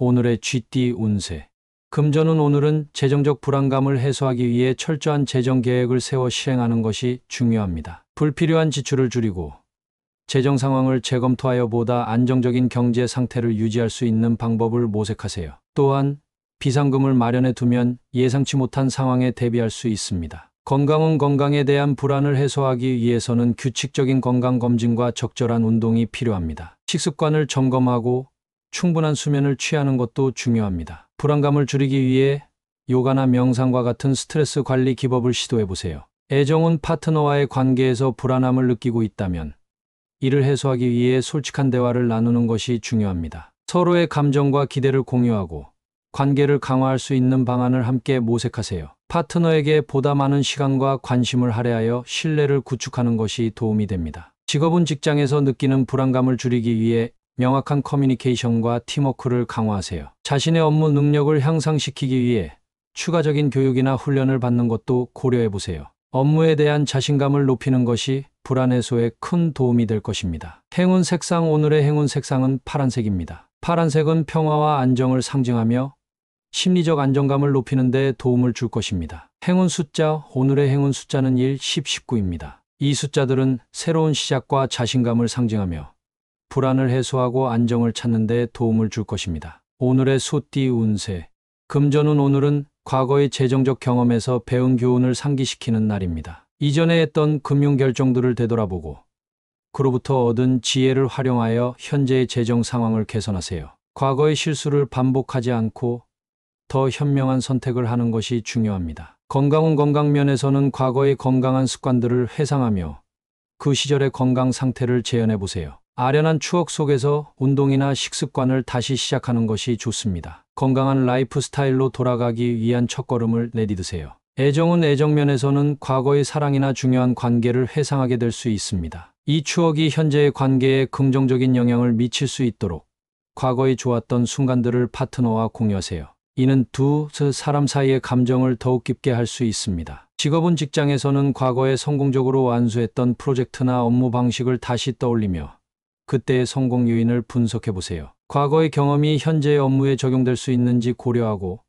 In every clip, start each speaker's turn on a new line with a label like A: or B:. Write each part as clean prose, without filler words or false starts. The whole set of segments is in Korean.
A: 오늘의 쥐띠 운세. 금전운. 오늘은 재정적 불안감을 해소하기 위해 철저한 재정 계획을 세워 실행하는 것이 중요합니다. 불필요한 지출을 줄이고 재정 상황을 재검토하여 보다 안정적인 경제 상태를 유지할 수 있는 방법을 모색하세요. 또한 비상금을 마련해 두면 예상치 못한 상황에 대비할 수 있습니다. 건강운. 건강에 대한 불안을 해소하기 위해서는 규칙적인 건강검진과 적절한 운동이 필요합니다. 식습관을 점검하고 충분한 수면을 취하는 것도 중요합니다. 불안감을 줄이기 위해 요가나 명상과 같은 스트레스 관리 기법을 시도해 보세요. 애정운. 파트너와의 관계에서 불안함을 느끼고 있다면 이를 해소하기 위해 솔직한 대화를 나누는 것이 중요합니다. 서로의 감정과 기대를 공유하고 관계를 강화할 수 있는 방안을 함께 모색하세요. 파트너에게 보다 많은 시간과 관심을 할애하여 신뢰를 구축하는 것이 도움이 됩니다. 직업운. 직장에서 느끼는 불안감을 줄이기 위해 명확한 커뮤니케이션과 팀워크를 강화하세요. 자신의 업무 능력을 향상시키기 위해 추가적인 교육이나 훈련을 받는 것도 고려해 보세요. 업무에 대한 자신감을 높이는 것이 불안 해소에 큰 도움이 될 것입니다. 행운 색상. 오늘의 행운 색상은 파란색입니다. 파란색은 평화와 안정을 상징하며 심리적 안정감을 높이는 데 도움을 줄 것입니다. 행운 숫자. 오늘의 행운 숫자는 1, 10, 19입니다. 이 숫자들은 새로운 시작과 자신감을 상징하며 불안을 해소하고 안정을 찾는 데 도움을 줄 것입니다. 오늘의 소띠 운세. 금전운. 오늘은 과거의 재정적 경험에서 배운 교훈을 상기시키는 날입니다. 이전에 했던 금융 결정들을 되돌아보고 그로부터 얻은 지혜를 활용하여 현재의 재정 상황을 개선하세요. 과거의 실수를 반복하지 않고 더 현명한 선택을 하는 것이 중요합니다. 건강운. 건강면에서는 과거의 건강한 습관들을 회상하며 그 시절의 건강 상태를 재현해 보세요. 아련한 추억 속에서 운동이나 식습관을 다시 시작하는 것이 좋습니다. 건강한 라이프 스타일로 돌아가기 위한 첫걸음을 내디드세요. 애정운. 애정면에서는 과거의 사랑이나 중요한 관계를 회상하게 될 수 있습니다. 이 추억이 현재의 관계에 긍정적인 영향을 미칠 수 있도록 과거의 좋았던 순간들을 파트너와 공유하세요. 이는 두 사람 사이의 감정을 더욱 깊게 할 수 있습니다. 직업운. 직장에서는 과거에 성공적으로 완수했던 프로젝트나 업무 방식을 다시 떠올리며 그때의 성공 요인을 분석해 보세요. 과거의 경험이 현재의 업무에 적용될 수 있는지 고려하고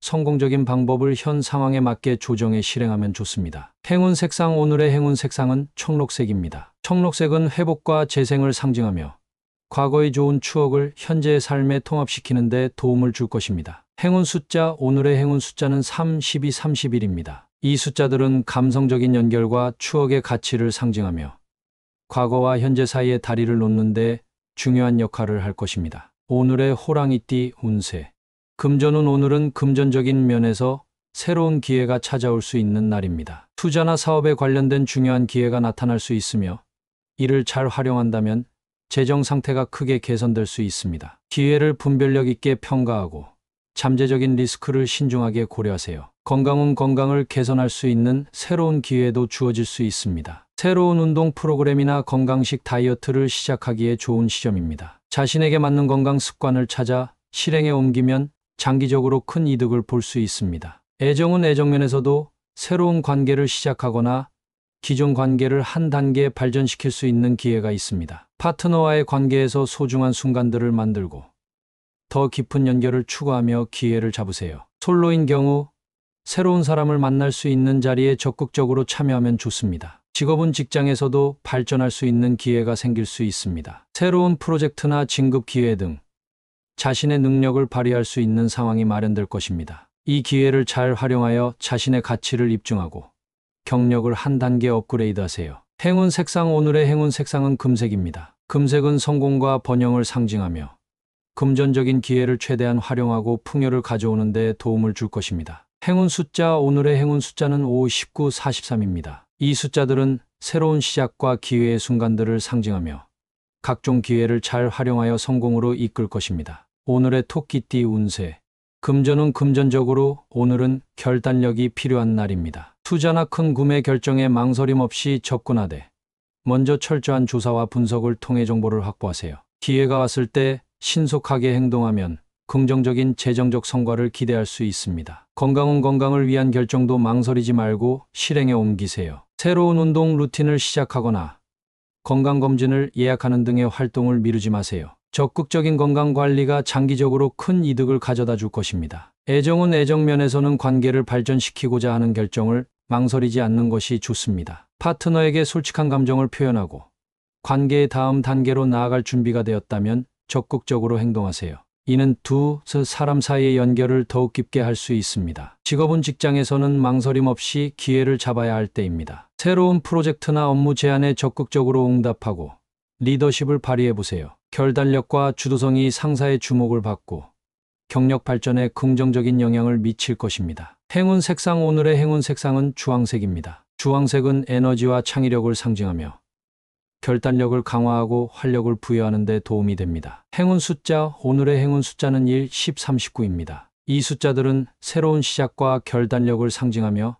A: 성공적인 방법을 현 상황에 맞게 조정해 실행하면 좋습니다. 행운 색상. 오늘의 행운 색상은 청록색입니다. 청록색은 회복과 재생을 상징하며 과거의 좋은 추억을 현재의 삶에 통합시키는 데 도움을 줄 것입니다. 행운 숫자. 오늘의 행운 숫자는 3, 12, 31입니다. 이 숫자들은 감성적인 연결과 추억의 가치를 상징하며 과거와 현재 사이의 다리를 놓는 데 중요한 역할을 할 것입니다. 오늘의 호랑이띠 운세. 금전운. 오늘은 금전적인 면에서 새로운 기회가 찾아올 수 있는 날입니다. 투자나 사업에 관련된 중요한 기회가 나타날 수 있으며 이를 잘 활용한다면 재정 상태가 크게 개선될 수 있습니다. 기회를 분별력 있게 평가하고 잠재적인 리스크를 신중하게 고려하세요. 건강운. 건강을 개선할 수 있는 새로운 기회도 주어질 수 있습니다. 새로운 운동 프로그램이나 건강식 다이어트를 시작하기에 좋은 시점입니다. 자신에게 맞는 건강 습관을 찾아 실행에 옮기면 장기적으로 큰 이득을 볼 수 있습니다. 애정운. 애정면에서도 새로운 관계를 시작하거나 기존 관계를 한 단계 발전시킬 수 있는 기회가 있습니다. 파트너와의 관계에서 소중한 순간들을 만들고 더 깊은 연결을 추구하며 기회를 잡으세요. 솔로인 경우 새로운 사람을 만날 수 있는 자리에 적극적으로 참여하면 좋습니다. 직업운. 직장에서도 발전할 수 있는 기회가 생길 수 있습니다. 새로운 프로젝트나 진급 기회 등 자신의 능력을 발휘할 수 있는 상황이 마련될 것입니다. 이 기회를 잘 활용하여 자신의 가치를 입증하고 경력을 한 단계 업그레이드하세요. 행운 색상. 오늘의 행운 색상은 금색입니다. 금색은 성공과 번영을 상징하며 금전적인 기회를 최대한 활용하고 풍요를 가져오는 데 도움을 줄 것입니다. 행운 숫자. 오늘의 행운 숫자는 5, 19, 43입니다. 이 숫자들은 새로운 시작과 기회의 순간들을 상징하며 각종 기회를 잘 활용하여 성공으로 이끌 것입니다. 오늘의 토끼띠 운세. 금전운. 금전적으로 오늘은 결단력이 필요한 날입니다. 투자나 큰 구매 결정에 망설임 없이 접근하되 먼저 철저한 조사와 분석을 통해 정보를 확보하세요. 기회가 왔을 때 신속하게 행동하면 긍정적인 재정적 성과를 기대할 수 있습니다. 건강운. 건강을 위한 결정도 망설이지 말고 실행에 옮기세요. 새로운 운동 루틴을 시작하거나 건강검진을 예약하는 등의 활동을 미루지 마세요. 적극적인 건강 관리가 장기적으로 큰 이득을 가져다 줄 것입니다. 애정은 애정면에서는 관계를 발전시키고자 하는 결정을 망설이지 않는 것이 좋습니다. 파트너에게 솔직한 감정을 표현하고 관계의 다음 단계로 나아갈 준비가 되었다면 적극적으로 행동하세요. 이는 두 사람 사이의 연결을 더욱 깊게 할 수 있습니다. 직업은 직장에서는 망설임 없이 기회를 잡아야 할 때입니다. 새로운 프로젝트나 업무 제안에 적극적으로 응답하고 리더십을 발휘해 보세요. 결단력과 주도성이 상사의 주목을 받고 경력 발전에 긍정적인 영향을 미칠 것입니다. 행운 색상. 오늘의 행운 색상은 주황색입니다. 주황색은 에너지와 창의력을 상징하며 결단력을 강화하고 활력을 부여하는 데 도움이 됩니다. 행운 숫자. 오늘의 행운 숫자는 1, 10, 39입니다. 이 숫자들은 새로운 시작과 결단력을 상징하며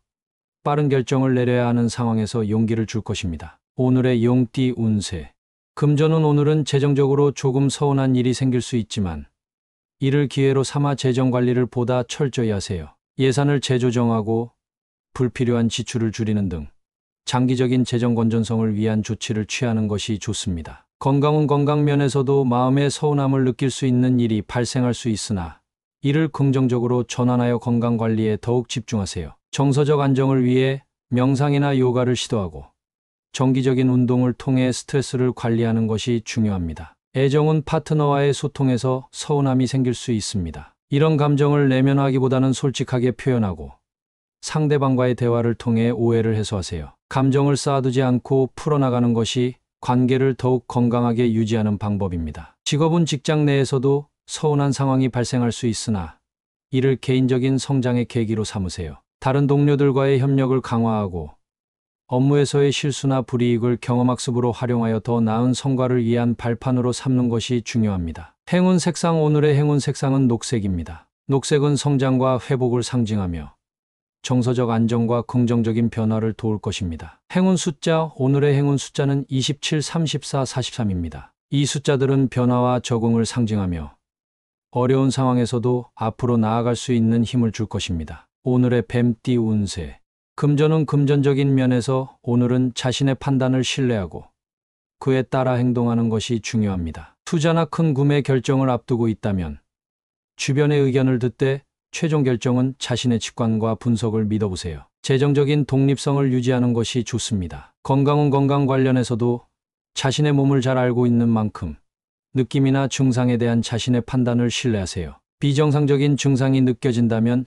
A: 빠른 결정을 내려야 하는 상황에서 용기를 줄 것입니다. 오늘의 용띠 운세. 금전운. 오늘은 재정적으로 조금 서운한 일이 생길 수 있지만 이를 기회로 삼아 재정 관리를 보다 철저히 하세요. 예산을 재조정하고 불필요한 지출을 줄이는 등 장기적인 재정 건전성을 위한 조치를 취하는 것이 좋습니다. 건강은 건강 면에서도 마음의 서운함을 느낄 수 있는 일이 발생할 수 있으나 이를 긍정적으로 전환하여 건강 관리에 더욱 집중하세요. 정서적 안정을 위해 명상이나 요가를 시도하고 정기적인 운동을 통해 스트레스를 관리하는 것이 중요합니다. 애정은 파트너와의 소통에서 서운함이 생길 수 있습니다. 이런 감정을 내면화하기보다는 솔직하게 표현하고 상대방과의 대화를 통해 오해를 해소하세요. 감정을 쌓아두지 않고 풀어나가는 것이 관계를 더욱 건강하게 유지하는 방법입니다. 직업은 직장 내에서도 서운한 상황이 발생할 수 있으나 이를 개인적인 성장의 계기로 삼으세요. 다른 동료들과의 협력을 강화하고 업무에서의 실수나 불이익을 경험학습으로 활용하여 더 나은 성과를 위한 발판으로 삼는 것이 중요합니다. 행운 색상. 오늘의 행운 색상은 녹색입니다. 녹색은 성장과 회복을 상징하며 정서적 안정과 긍정적인 변화를 도울 것입니다. 행운 숫자. 오늘의 행운 숫자는 27, 34, 43입니다. 이 숫자들은 변화와 적응을 상징하며 어려운 상황에서도 앞으로 나아갈 수 있는 힘을 줄 것입니다. 오늘의 뱀띠 운세. 금전은 금전적인 면에서 오늘은 자신의 판단을 신뢰하고 그에 따라 행동하는 것이 중요합니다. 투자나 큰 구매 결정을 앞두고 있다면 주변의 의견을 듣되 최종 결정은 자신의 직관과 분석을 믿어보세요. 재정적인 독립성을 유지하는 것이 좋습니다. 건강은 건강 관련해서도 자신의 몸을 잘 알고 있는 만큼 느낌이나 증상에 대한 자신의 판단을 신뢰하세요. 비정상적인 증상이 느껴진다면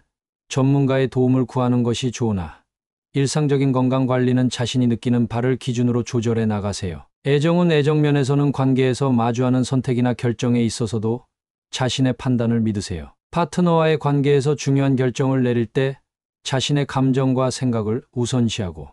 A: 전문가의 도움을 구하는 것이 좋으나 일상적인 건강 관리는 자신이 느끼는 바를 기준으로 조절해 나가세요. 애정은 애정면에서는 관계에서 마주하는 선택이나 결정에 있어서도 자신의 판단을 믿으세요. 파트너와의 관계에서 중요한 결정을 내릴 때 자신의 감정과 생각을 우선시하고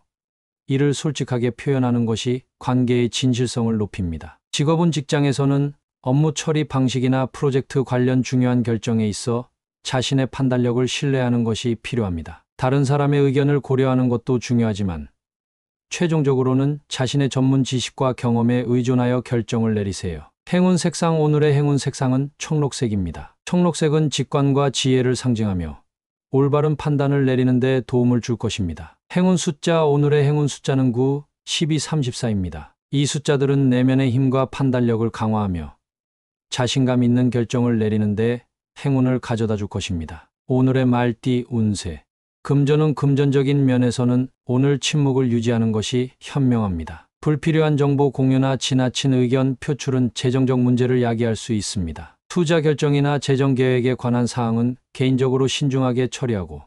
A: 이를 솔직하게 표현하는 것이 관계의 진실성을 높입니다. 직업은 직장에서는 업무 처리 방식이나 프로젝트 관련 중요한 결정에 있어 자신의 판단력을 신뢰하는 것이 필요합니다. 다른 사람의 의견을 고려하는 것도 중요하지만 최종적으로는 자신의 전문 지식과 경험에 의존하여 결정을 내리세요. 행운 색상. 오늘의 행운 색상은 청록색입니다. 청록색은 직관과 지혜를 상징하며 올바른 판단을 내리는 데 도움을 줄 것입니다. 행운 숫자. 오늘의 행운 숫자는 9, 12, 34입니다. 이 숫자들은 내면의 힘과 판단력을 강화하며 자신감 있는 결정을 내리는 데 행운을 가져다 줄 것입니다. 오늘의 말띠 운세. 금전은 금전적인 면에서는 오늘 침묵을 유지하는 것이 현명합니다. 불필요한 정보 공유나 지나친 의견 표출은 재정적 문제를 야기할 수 있습니다. 투자 결정이나 재정 계획에 관한 사항은 개인적으로 신중하게 처리하고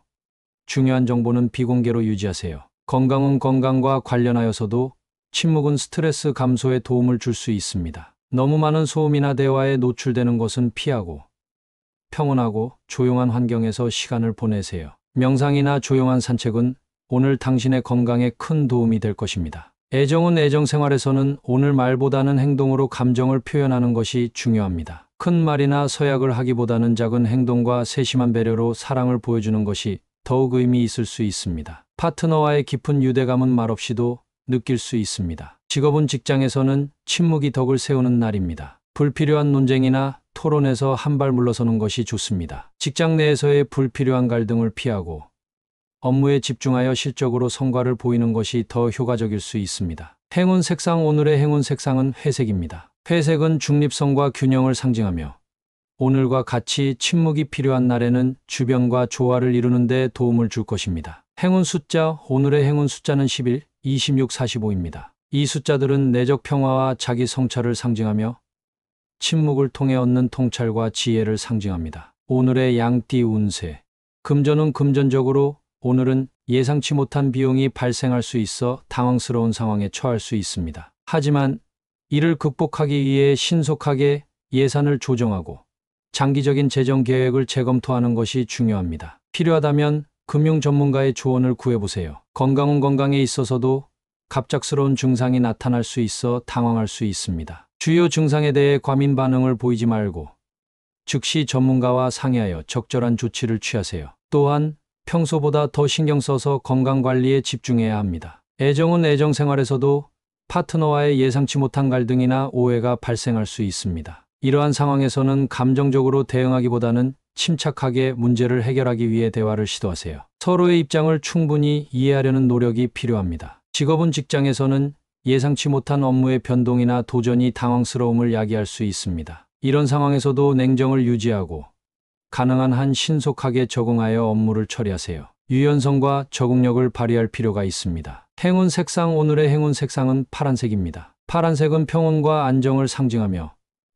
A: 중요한 정보는 비공개로 유지하세요. 건강은 건강과 관련하여서도 침묵은 스트레스 감소에 도움을 줄 수 있습니다. 너무 많은 소음이나 대화에 노출되는 것은 피하고 평온하고 조용한 환경에서 시간을 보내세요. 명상이나 조용한 산책은 오늘 당신의 건강에 큰 도움이 될 것입니다. 애정은 애정 생활에서는 오늘 말보다는 행동으로 감정을 표현하는 것이 중요합니다. 큰 말이나 서약을 하기보다는 작은 행동과 세심한 배려로 사랑을 보여주는 것이 더욱 의미 있을 수 있습니다. 파트너와의 깊은 유대감은 말없이도 느낄 수 있습니다. 직업은 직장에서는 침묵이 덕을 세우는 날입니다. 불필요한 논쟁이나 토론에서 한 발 물러서는 것이 좋습니다. 직장 내에서의 불필요한 갈등을 피하고 업무에 집중하여 실적으로 성과를 보이는 것이 더 효과적일 수 있습니다. 행운 색상. 오늘의 행운 색상은 회색입니다. 회색은 중립성과 균형을 상징하며 오늘과 같이 침묵이 필요한 날에는 주변과 조화를 이루는 데 도움을 줄 것입니다. 행운 숫자, 오늘의 행운 숫자는 11, 26, 45입니다. 이 숫자들은 내적 평화와 자기 성찰을 상징하며 침묵을 통해 얻는 통찰과 지혜를 상징합니다. 오늘의 양띠 운세. 금전은 금전적으로 오늘은 예상치 못한 비용이 발생할 수 있어 당황스러운 상황에 처할 수 있습니다. 하지만 이를 극복하기 위해 신속하게 예산을 조정하고 장기적인 재정 계획을 재검토하는 것이 중요합니다. 필요하다면 금융 전문가의 조언을 구해보세요. 건강에 있어서도 갑작스러운 증상이 나타날 수 있어 당황할 수 있습니다. 주요 증상에 대해 과민 반응을 보이지 말고 즉시 전문가와 상의하여 적절한 조치를 취하세요. 또한 평소보다 더 신경 써서 건강 관리에 집중해야 합니다. 애정은 애정 생활에서도 파트너와의 예상치 못한 갈등이나 오해가 발생할 수 있습니다. 이러한 상황에서는 감정적으로 대응하기보다는 침착하게 문제를 해결하기 위해 대화를 시도하세요. 서로의 입장을 충분히 이해하려는 노력이 필요합니다. 직업은 직장에서는 예상치 못한 업무의 변동이나 도전이 당황스러움을 야기할 수 있습니다. 이런 상황에서도 냉정을 유지하고 가능한 한 신속하게 적응하여 업무를 처리하세요. 유연성과 적응력을 발휘할 필요가 있습니다. 행운 색상. 오늘의 행운 색상은 파란색입니다. 파란색은 평온과 안정을 상징하며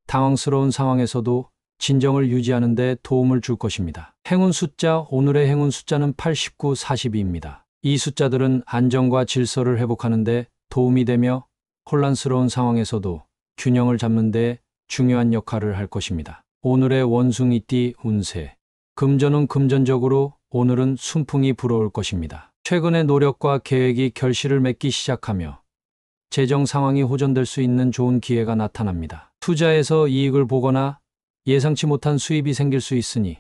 A: 당황스러운 상황에서도 진정을 유지하는 데 도움을 줄 것입니다. 행운 숫자. 오늘의 행운 숫자는 8, 19, 42입니다. 이 숫자들은 안정과 질서를 회복하는 데 도움이 되며 혼란스러운 상황에서도 균형을 잡는 데 중요한 역할을 할 것입니다. 오늘의 원숭이띠 운세. 금전은 금전적으로 오늘은 순풍이 불어올 것입니다. 최근의 노력과 계획이 결실을 맺기 시작하며 재정 상황이 호전될 수 있는 좋은 기회가 나타납니다. 투자에서 이익을 보거나 예상치 못한 수입이 생길 수 있으니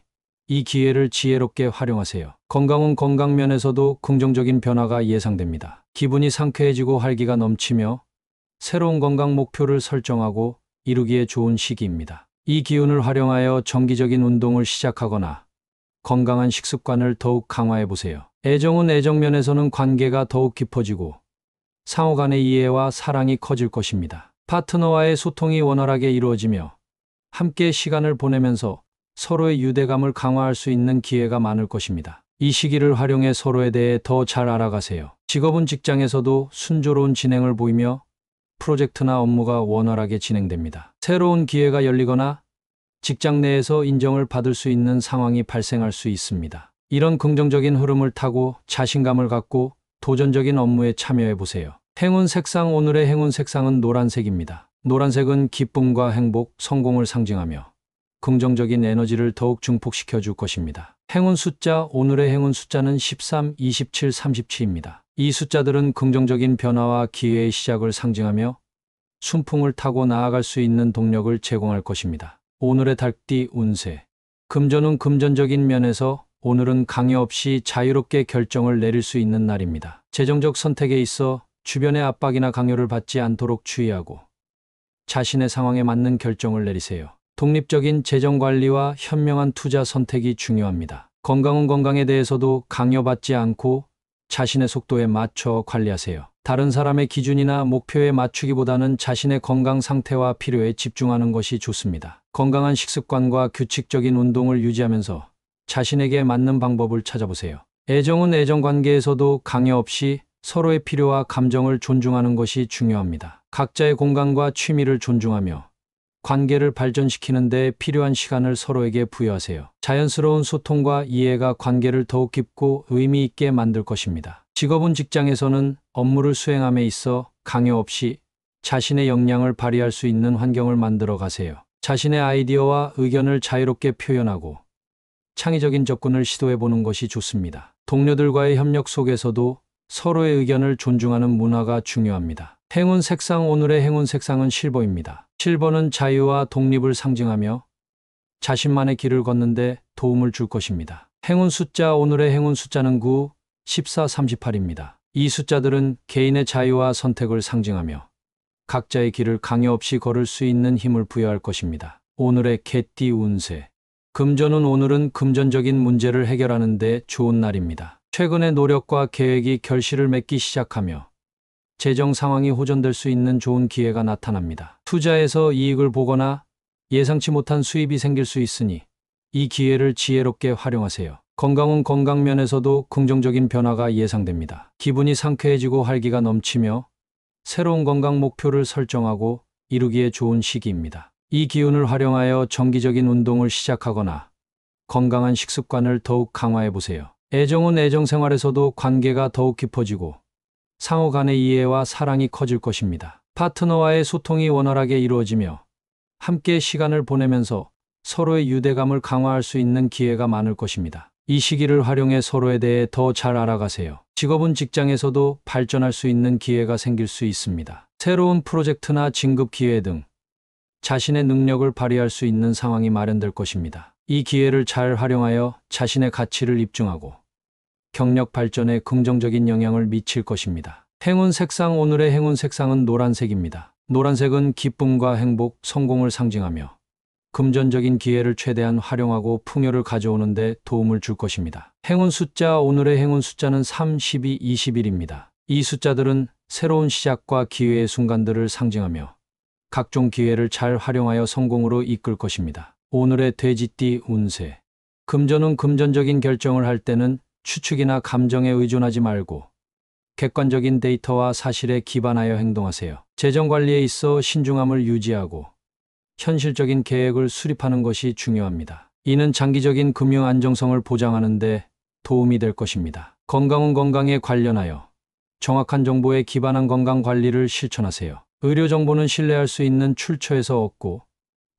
A: 이 기회를 지혜롭게 활용하세요. 건강은 건강 면에서도 긍정적인 변화가 예상됩니다. 기분이 상쾌해지고 활기가 넘치며 새로운 건강 목표를 설정하고 이루기에 좋은 시기입니다. 이 기운을 활용하여 정기적인 운동을 시작하거나 건강한 식습관을 더욱 강화해 보세요. 애정은 애정 면에서는 관계가 더욱 깊어지고 상호 간의 이해와 사랑이 커질 것입니다. 파트너와의 소통이 원활하게 이루어지며 함께 시간을 보내면서 서로의 유대감을 강화할 수 있는 기회가 많을 것입니다. 이 시기를 활용해 서로에 대해 더 잘 알아가세요. 직업은 직장에서도 순조로운 진행을 보이며 프로젝트나 업무가 원활하게 진행됩니다. 새로운 기회가 열리거나 직장 내에서 인정을 받을 수 있는 상황이 발생할 수 있습니다. 이런 긍정적인 흐름을 타고 자신감을 갖고 도전적인 업무에 참여해 보세요. 행운 색상. 오늘의 행운 색상은 노란색입니다. 노란색은 기쁨과 행복, 성공을 상징하며 긍정적인 에너지를 더욱 증폭시켜 줄 것입니다. 행운 숫자. 오늘의 행운 숫자는 13, 27, 37입니다. 이 숫자들은 긍정적인 변화와 기회의 시작을 상징하며 순풍을 타고 나아갈 수 있는 동력을 제공할 것입니다. 오늘의 달띠 운세. 금전은 금전적인 면에서 오늘은 강요 없이 자유롭게 결정을 내릴 수 있는 날입니다. 재정적 선택에 있어 주변의 압박이나 강요를 받지 않도록 주의하고 자신의 상황에 맞는 결정을 내리세요. 독립적인 재정 관리와 현명한 투자 선택이 중요합니다. 건강은 건강에 대해서도 강요받지 않고 자신의 속도에 맞춰 관리하세요. 다른 사람의 기준이나 목표에 맞추기보다는 자신의 건강 상태와 필요에 집중하는 것이 좋습니다. 건강한 식습관과 규칙적인 운동을 유지하면서 자신에게 맞는 방법을 찾아보세요. 애정은 애정 관계에서도 강요 없이 서로의 필요와 감정을 존중하는 것이 중요합니다. 각자의 공간과 취미를 존중하며 관계를 발전시키는 데 필요한 시간을 서로에게 부여하세요. 자연스러운 소통과 이해가 관계를 더욱 깊고 의미 있게 만들 것입니다. 직업은 직장에서는 업무를 수행함에 있어 강요 없이 자신의 역량을 발휘할 수 있는 환경을 만들어 가세요. 자신의 아이디어와 의견을 자유롭게 표현하고 창의적인 접근을 시도해 보는 것이 좋습니다. 동료들과의 협력 속에서도 서로의 의견을 존중하는 문화가 중요합니다. 행운 색상. 오늘의 행운 색상은 실버입니다. 실버는 자유와 독립을 상징하며 자신만의 길을 걷는데 도움을 줄 것입니다. 행운 숫자. 오늘의 행운 숫자는 9, 14, 38입니다. 이 숫자들은 개인의 자유와 선택을 상징하며 각자의 길을 강요 없이 걸을 수 있는 힘을 부여할 것입니다. 오늘의 개띠 운세. 금전은 오늘은 금전적인 문제를 해결하는 데 좋은 날입니다. 최근의 노력과 계획이 결실을 맺기 시작하며 재정 상황이 호전될 수 있는 좋은 기회가 나타납니다. 투자에서 이익을 보거나 예상치 못한 수입이 생길 수 있으니 이 기회를 지혜롭게 활용하세요. 건강은 건강 면에서도 긍정적인 변화가 예상됩니다. 기분이 상쾌해지고 활기가 넘치며 새로운 건강 목표를 설정하고 이루기에 좋은 시기입니다. 이 기운을 활용하여 정기적인 운동을 시작하거나 건강한 식습관을 더욱 강화해 보세요. 애정은 애정 생활에서도 관계가 더욱 깊어지고 상호 간의 이해와 사랑이 커질 것입니다. 파트너와의 소통이 원활하게 이루어지며 함께 시간을 보내면서 서로의 유대감을 강화할 수 있는 기회가 많을 것입니다. 이 시기를 활용해 서로에 대해 더 잘 알아가세요. 직업은 직장에서도 발전할 수 있는 기회가 생길 수 있습니다. 새로운 프로젝트나 진급 기회 등 자신의 능력을 발휘할 수 있는 상황이 마련될 것입니다. 이 기회를 잘 활용하여 자신의 가치를 입증하고 경력 발전에 긍정적인 영향을 미칠 것입니다. 행운 색상. 오늘의 행운 색상은 노란색입니다. 노란색은 기쁨과 행복, 성공을 상징하며 금전적인 기회를 최대한 활용하고 풍요를 가져오는 데 도움을 줄 것입니다. 행운 숫자. 오늘의 행운 숫자는 3, 12, 21입니다. 이 숫자들은 새로운 시작과 기회의 순간들을 상징하며 각종 기회를 잘 활용하여 성공으로 이끌 것입니다. 오늘의 돼지띠 운세. 금전은 금전적인 결정을 할 때는 추측이나 감정에 의존하지 말고 객관적인 데이터와 사실에 기반하여 행동하세요. 재정 관리에 있어 신중함을 유지하고 현실적인 계획을 수립하는 것이 중요합니다. 이는 장기적인 금융 안정성을 보장하는 데 도움이 될 것입니다. 건강은 건강에 관련하여 정확한 정보에 기반한 건강 관리를 실천하세요. 의료 정보는 신뢰할 수 있는 출처에서 얻고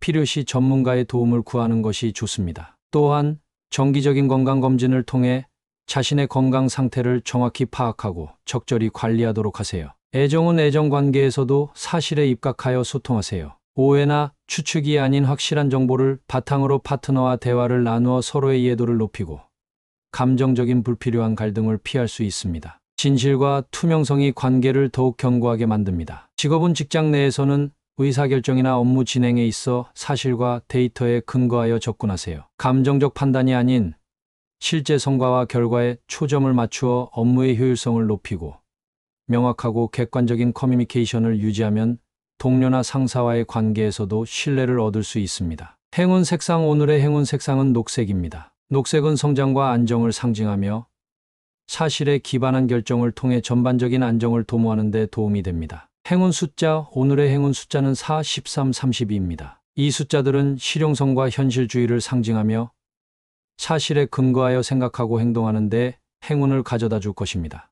A: 필요시 전문가의 도움을 구하는 것이 좋습니다. 또한 정기적인 건강검진을 통해 자신의 건강 상태를 정확히 파악하고 적절히 관리하도록 하세요. 애정은 애정관계에서도 사실에 입각하여 소통하세요. 오해나 추측이 아닌 확실한 정보를 바탕으로 파트너와 대화를 나누어 서로의 이해도를 높이고 감정적인 불필요한 갈등을 피할 수 있습니다. 진실과 투명성이 관계를 더욱 견고하게 만듭니다. 직업은 직장 내에서는 의사결정이나 업무 진행에 있어 사실과 데이터에 근거하여 접근하세요. 감정적 판단이 아닌 실제 성과와 결과에 초점을 맞추어 업무의 효율성을 높이고 명확하고 객관적인 커뮤니케이션을 유지하면 동료나 상사와의 관계에서도 신뢰를 얻을 수 있습니다. 행운 색상. 오늘의 행운 색상은 녹색입니다. 녹색은 성장과 안정을 상징하며 사실에 기반한 결정을 통해 전반적인 안정을 도모하는 데 도움이 됩니다. 행운 숫자. 오늘의 행운 숫자는 4, 13, 32입니다. 이 숫자들은 실용성과 현실주의를 상징하며 사실에 근거하여 생각하고 행동하는 데 행운을 가져다 줄 것입니다.